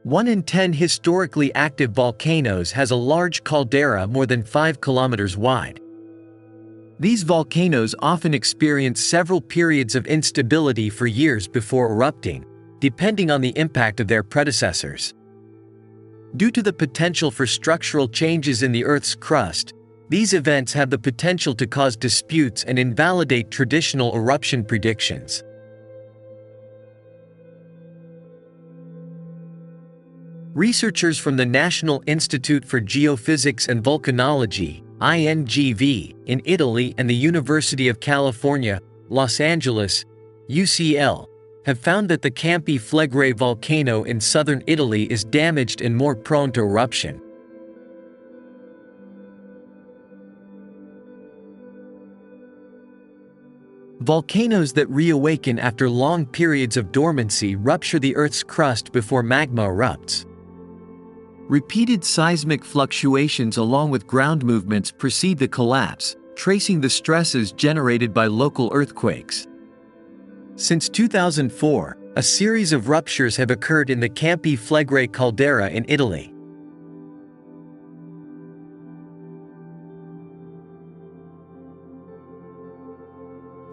1 in 10 historically active volcanoes has a large caldera more than 5 kilometers wide. These volcanoes often experience several periods of instability for years before erupting, depending on the impact of their predecessors. Due to the potential for structural changes in the Earth's crust, these events have the potential to cause disputes and invalidate traditional eruption predictions. Researchers from the National Institute for Geophysics and Volcanology, INGV, in Italy and the University of California, Los Angeles, UCL, have found that the Campi Flegrei volcano in southern Italy is damaged and more prone to eruption. Volcanoes that reawaken after long periods of dormancy rupture the Earth's crust before magma erupts. Repeated seismic fluctuations along with ground movements precede the collapse, tracing the stresses generated by local earthquakes. Since 2004, a series of ruptures have occurred in the Campi Flegrei caldera in Italy.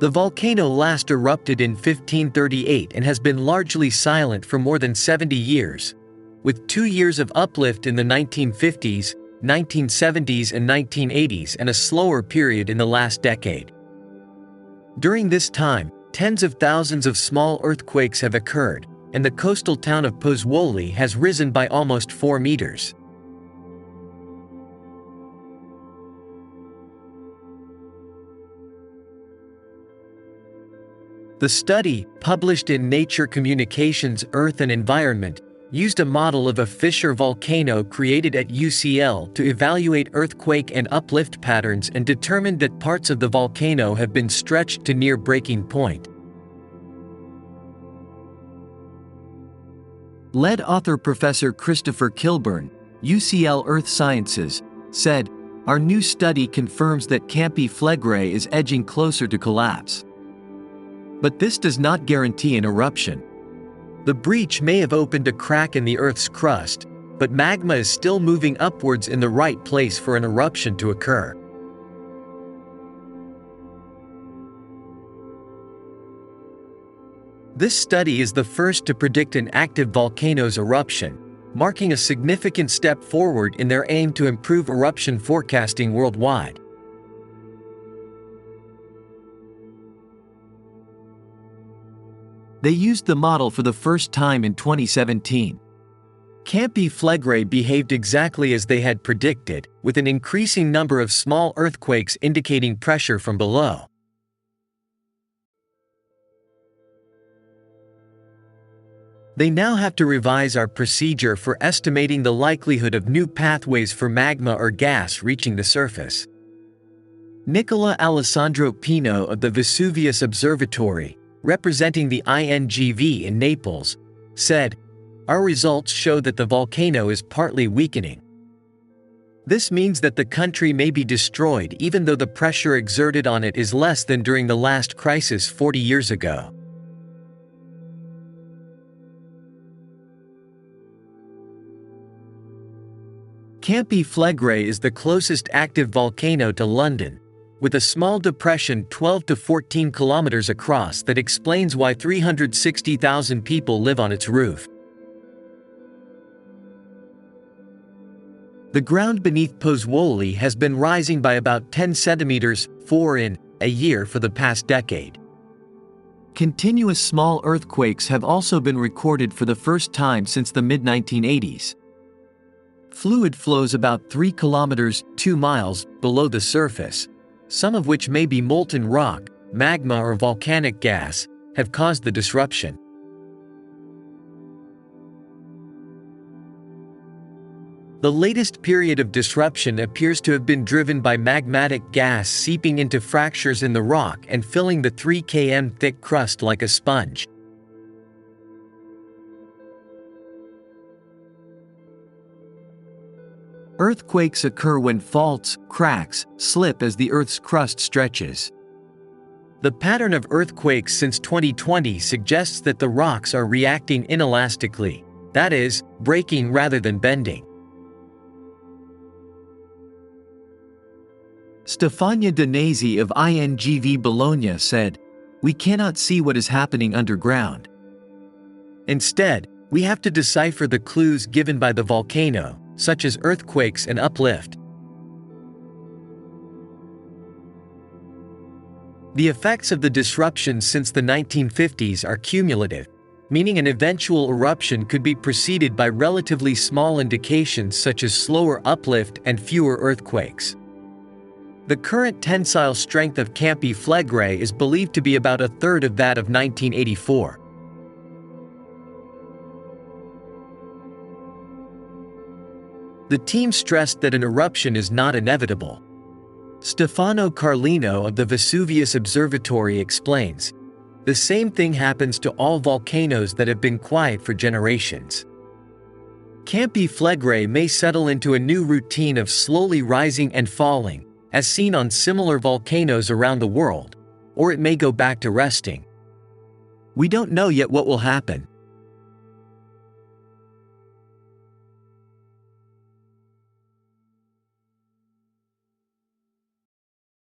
The volcano last erupted in 1538 and has been largely silent for more than 70 years, with 2 years of uplift in the 1950s, 1970s and 1980s and a slower period in the last decade. During this time, tens of thousands of small earthquakes have occurred, and the coastal town of Pozzuoli has risen by almost 4 meters. The study, published in Nature Communications Earth and Environment, used a model of a fissure volcano created at UCL to evaluate earthquake and uplift patterns and determined that parts of the volcano have been stretched to near breaking point. Lead author Professor Christopher Kilburn, UCL Earth Sciences, said, "Our new study confirms that Campi Flegrei is edging closer to collapse. But this does not guarantee an eruption. The breach may have opened a crack in the Earth's crust, but magma is still moving upwards in the right place for an eruption to occur." This study is the first to predict an active volcano's eruption, marking a significant step forward in their aim to improve eruption forecasting worldwide. They used the model for the first time in 2017. Campi Flegrei behaved exactly as they had predicted, with an increasing number of small earthquakes indicating pressure from below. They now have to revise our procedure for estimating the likelihood of new pathways for magma or gas reaching the surface. Nicola Alessandro Pino of the Vesuvius Observatory, representing the INGV in Naples, said, "Our results show that the volcano is partly weakening. This means that the country may be destroyed even though the pressure exerted on it is less than during the last crisis 40 years ago." Campi Flegrei is the closest active volcano to London, with a small depression 12 to 14 kilometers across that explains why 360,000 people live on its roof. The ground beneath Pozzuoli has been rising by about 10 centimeters, 4 in, a year for the past decade. Continuous small earthquakes have also been recorded for the first time since the mid-1980s. Fluid flows about 3 kilometers, 2 miles, below the surface, some of which may be molten rock, magma or volcanic gas, have caused the disruption. The latest period of disruption appears to have been driven by magmatic gas seeping into fractures in the rock and filling the 3 km thick crust like a sponge. Earthquakes occur when faults, cracks, slip as the Earth's crust stretches. The pattern of earthquakes since 2020 suggests that the rocks are reacting inelastically, That is, breaking rather than bending. Stefania Danesi of INGV Bologna said, "We cannot see what is happening underground. Instead, we have to decipher the clues given by the volcano, such as earthquakes and uplift." The effects of the disruption since the 1950s are cumulative, meaning an eventual eruption could be preceded by relatively small indications such as slower uplift and fewer earthquakes. The current tensile strength of Campi Flegrei is believed to be about a third of that of 1984. The team stressed that an eruption is not inevitable. Stefano Carlino of the Vesuvius Observatory explains, "The same thing happens to all volcanoes that have been quiet for generations. Campi Flegrei may settle into a new routine of slowly rising and falling, as seen on similar volcanoes around the world, or it may go back to resting. We don't know yet what will happen."